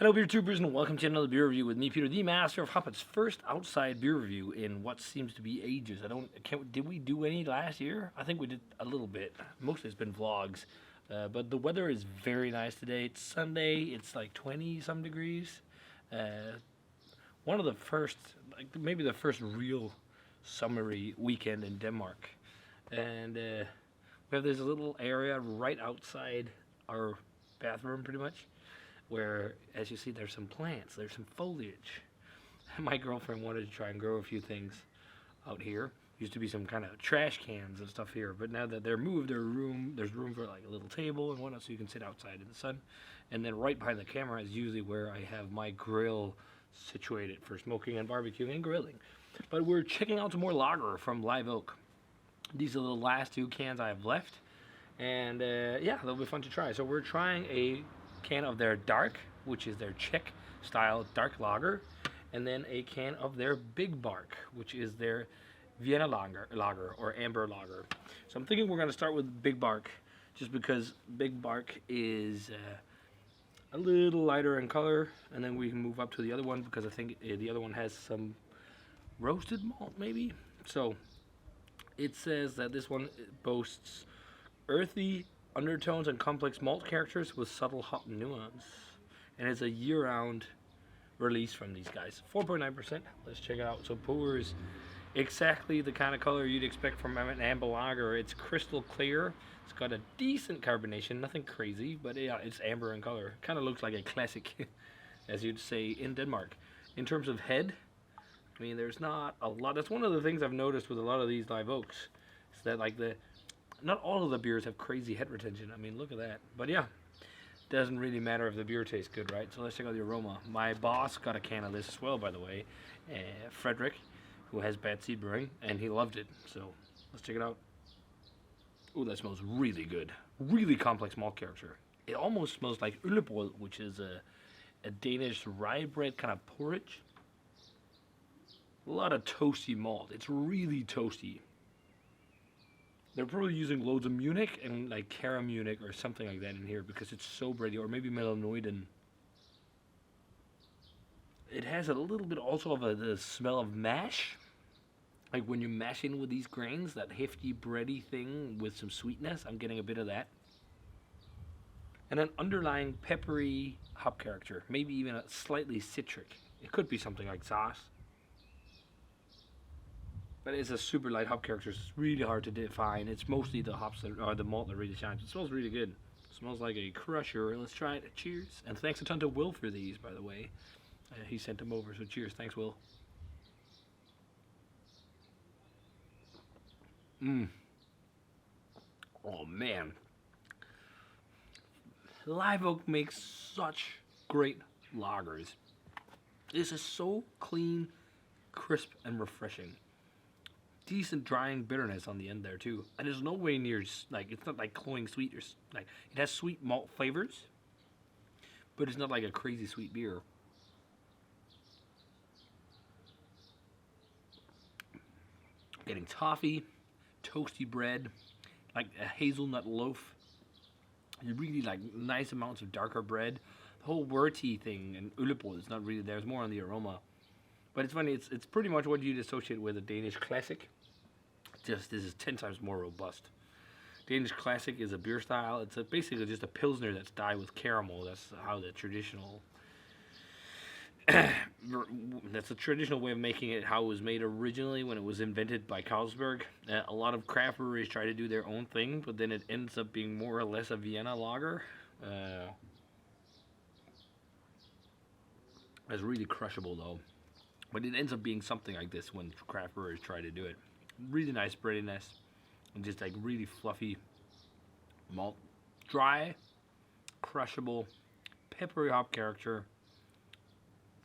Hello, beer tubers, and welcome to another beer review with me, Peter, the master of Hoppet's first outside beer review in what seems to be ages. Did we do any last year? I think we did a little bit. Mostly it's been vlogs, but the weather is very nice today. It's Sunday. It's like 20 some degrees. One of the first, maybe the first real summery weekend in Denmark, and we have this little area right outside our bathroom, pretty much, where, as you see, there's some plants, there's some foliage. My girlfriend wanted to try and grow a few things out here. Used to be some kind of trash cans and stuff here, but now that they're moved, there's room for like a little table and whatnot, so you can sit outside in the sun. And then right behind the camera is usually where I have my grill situated for smoking and barbecuing and grilling. But we're checking out some more lager from Live Oak. These are the last two cans I have left, and yeah, they'll be fun to try. So we're trying a can of their dark, which is their Czech style dark lager, and then a can of their Big Bark, which is their Vienna lager or amber lager. So I'm thinking we're going to start with Big Bark, just because Big Bark is a little lighter in color, and then we can move up to the other one because I think the other one has some roasted malt maybe. So it says that this one boasts earthy undertones and complex malt characters with subtle hop nuance, and it's a year-round release from these guys. 4.9%. Let's check it out. So pours exactly the kind of color you'd expect from an amber lager. It's crystal clear. It's got a decent carbonation, nothing crazy, but yeah, it's amber in color. Kind of looks like a classic, as you'd say in Denmark. In terms of head, I mean, there's not a lot. That's one of the things I've noticed with a lot of these Live Oaks, is that like not all of the beers have crazy head retention. I mean, look at that. But yeah, doesn't really matter if the beer tastes good, right? So let's check out the aroma. My boss got a can of this as well, by the way, Frederick, who has Bad Seed Brewing, and he loved it. So let's check it out. Ooh, that smells really good. Really complex malt character. It almost smells like øllebrød, which is a Danish rye bread kind of porridge. A lot of toasty malt. It's really toasty. They're probably using loads of Munich and like Cara Munich or something like that in here because it's so bready, or maybe Melanoiden. It has a little bit also of the smell of mash. Like when you're mashing with these grains, that hefty bready thing with some sweetness. I'm getting a bit of that. And an underlying peppery hop character, maybe even a slightly citric. It could be something like sauce. But it's a super light hop character. It's really hard to define. It's mostly the hops or the malt that really shines. It smells really good. It smells like a crusher. Let's try it. Cheers. And thanks a ton to Will for these, by the way. He sent them over, so cheers. Thanks, Will. Oh, man. Live Oak makes such great lagers. This is so clean, crisp, and refreshing. Decent drying bitterness on the end there too, and there's no way near like, it's not like cloying sweet, or like, it has sweet malt flavors, but it's not like a crazy sweet beer. Getting toffee, toasty bread, like a hazelnut loaf. You really like nice amounts of darker bread. The whole wurty thing and øllebrød is not really there. It's more on the aroma. But it's funny, it's pretty much what you'd associate with a Danish classic. Just this is 10 times more robust. Danish classic is a beer style. It's basically just a pilsner that's dyed with caramel. That's how the traditional that's a traditional way of making it, how it was made originally when it was invented by Carlsberg. A lot of craft breweries try to do their own thing, but then it ends up being more or less a Vienna lager. It's really crushable though. But it ends up being something like this when craft brewers try to do it. Really nice breadiness, and just like really fluffy malt. Dry, crushable, peppery hop character.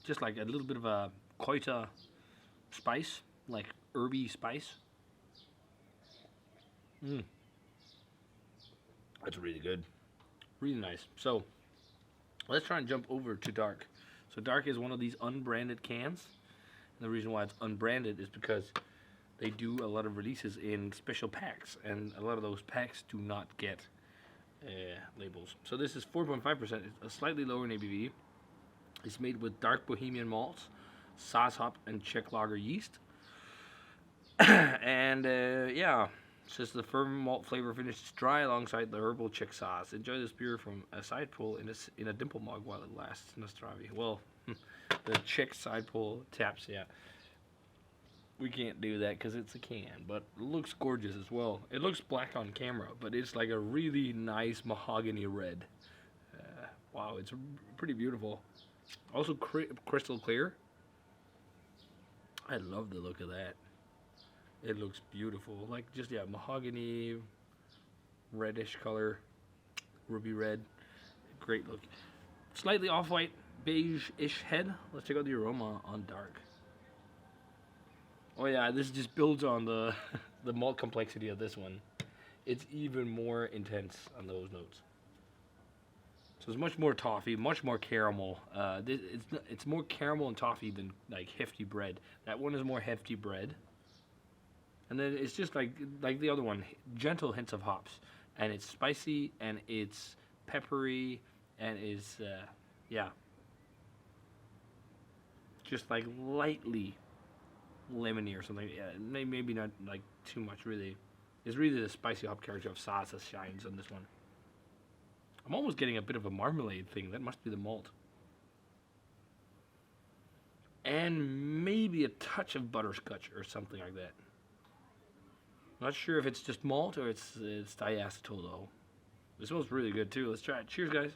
Just like a little bit of a Kräuter spice, like herby spice. That's really good. Really nice. So, let's try and jump over to dark. So dark is one of these unbranded cans. And the reason why it's unbranded is because they do a lot of releases in special packs, and a lot of those packs do not get labels. So this is 4.5%, a slightly lower in ABV. It's made with dark Bohemian malts, Saaz hop, and Czech lager yeast. And yeah, it says the firm malt flavor finishes dry alongside the herbal Czech sauce. Enjoy this beer from a side pull in a dimple mug while it lasts in a Stravi. Well, the Czech side pull taps, yeah. We can't do that because it's a can, but it looks gorgeous as well. It looks black on camera, but it's like a really nice mahogany red. Wow, it's pretty beautiful. Also crystal clear. I love the look of that. It looks beautiful. Like just, yeah, mahogany, reddish color, ruby red. Great look. Slightly off-white, beige-ish head. Let's check out the aroma on dark. Oh yeah, this just builds on the the malt complexity of this one. It's even more intense on those notes. So it's much more toffee, much more caramel. It's more caramel and toffee than like hefty bread. That one is more hefty bread. And then it's just like the other one, gentle hints of hops, and it's spicy and it's peppery and is yeah, just like lightly lemony or something. Yeah, maybe not like too much really. It's really the spicy hop character of Saaz that shines on this one. I'm almost getting a bit of a marmalade thing. That must be the malt. And maybe a touch of butterscotch or something like that. Not sure if it's just malt or it's diacetyl though. This smells really good too. Let's try it. Cheers, guys.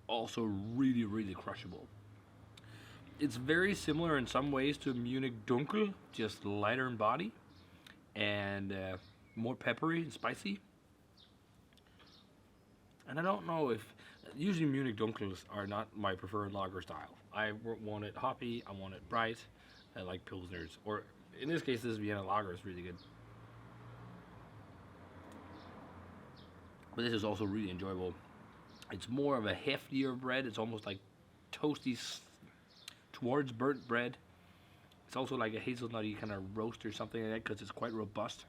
Also really, really crushable. It's very similar in some ways to Munich Dunkel, just lighter in body and more peppery and spicy. And I don't know if usually Munich Dunkels are not my preferred lager style. I want it hoppy, I want it bright. I like pilsners, or in this case, this Vienna lager is really good. But this is also really enjoyable. It's more of a heftier bread. It's almost like toasty towards burnt bread. It's also like a hazelnutty kind of roast or something like that because it's quite robust.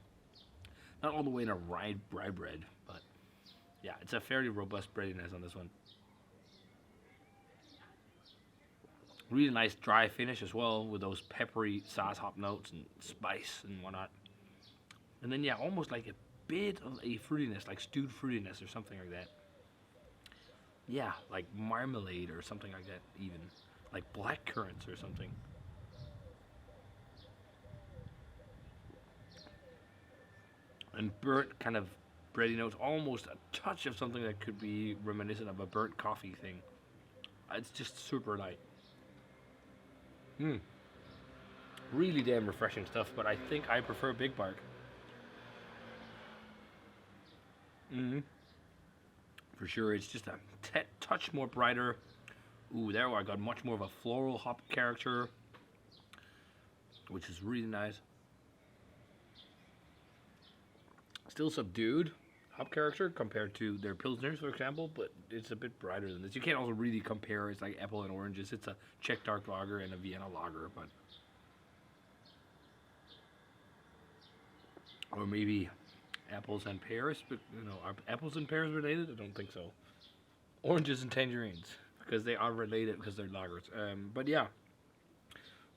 Not all the way in a rye bread, but yeah, it's a fairly robust breadiness on this one. Really nice dry finish as well with those peppery Saaz hop notes and spice and whatnot. And then yeah, almost like a bit of a fruitiness, like stewed fruitiness or something like that. Yeah, like marmalade or something like that even. Like black currants or something. And burnt kind of bready notes, almost a touch of something that could be reminiscent of a burnt coffee thing. It's just super light. Really damn refreshing stuff, but I think I prefer Big Bark. For sure, it's just a touch more brighter. Ooh, there I got much more of a floral hop character, which is really nice. Still subdued hop character compared to their pilsners, for example, but it's a bit brighter than this. You can't also really compare. It's like apple and oranges. It's a Czech dark lager and a Vienna lager, but or maybe apples and pears. But you know, are apples and pears related? I don't think so. Oranges and tangerines, because they are related because they're lagers. But yeah,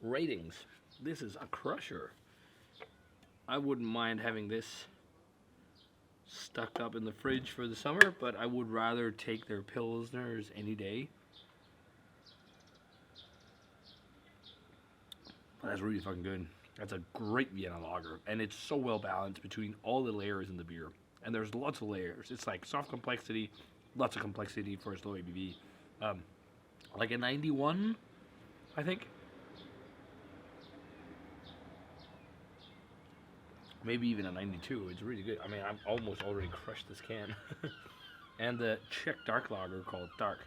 ratings. This is a crusher. I wouldn't mind having this stuck up in the fridge for the summer, but I would rather take their pilsners any day. But that's really fucking good. That's a great Vienna lager, and it's so well balanced between all the layers in the beer. And there's lots of layers. It's like soft complexity, lots of complexity for its low ABV. Like a 91, I think. Maybe even a 92. It's really good. I mean, I've almost already crushed this can. And the Czech dark lager called Dark.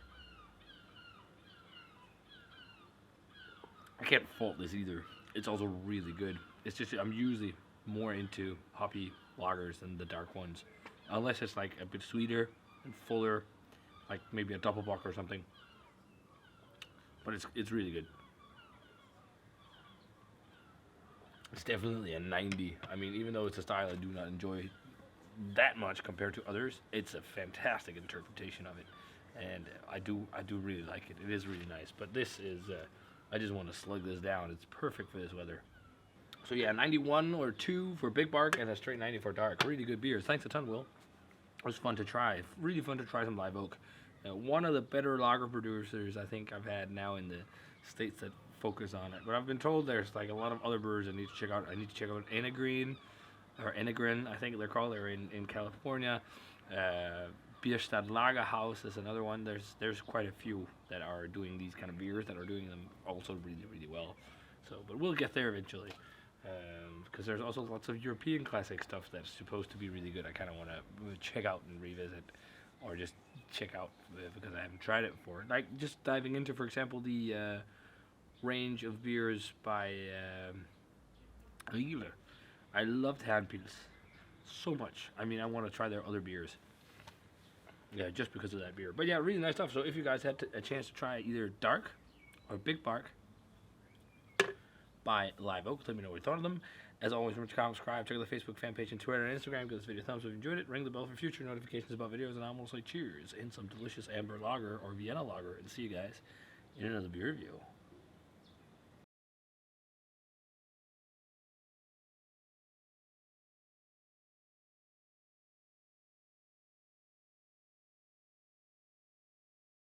I can't fault this either. It's also really good. It's just I'm usually more into hoppy lagers than the dark ones. Unless it's like a bit sweeter and fuller, like maybe a Doppelbock or something. But it's really good. It's definitely a 90. I mean, even though it's a style I do not enjoy that much compared to others. It's a fantastic interpretation of it, and I do really like it. It is really nice. But this is I just want to slug this down. It's perfect for this weather. So yeah, 91 or 2 for Big Bark and a straight 90 for Dark. Really good beers. Thanks a ton, Will. It was fun to try. Really fun to try some live oak. One of the better lager producers I think I've had now in the states that focus on it. But I've been told there's like a lot of other brewers I need to check out. I need to check out Enegrin, or Enegrin, I think they're called. They're in California. Bierstadt Lagerhaus is another one. There's quite a few that are doing these kind of beers that are doing them also really, really well. So, but we'll get there eventually. Because there's also lots of European classic stuff that's supposed to be really good. I kind of want to check out and revisit, or just check out because I haven't tried it before. Like just diving into, for example, the range of beers by Riegler. I loved Handpils so much. I mean, I want to try their other beers. Yeah, just because of that beer. But yeah, really nice stuff. So if you guys had a chance to try either Dark or Big Bark by Live Oak, let me know what you thought of them. As always, remember to comment, subscribe, check out the Facebook fan page and Twitter and Instagram. Give this video a thumbs up if you enjoyed it. Ring the bell for future notifications about videos, and I'm going to say cheers in some delicious amber lager or Vienna lager, and see you guys in another beer review.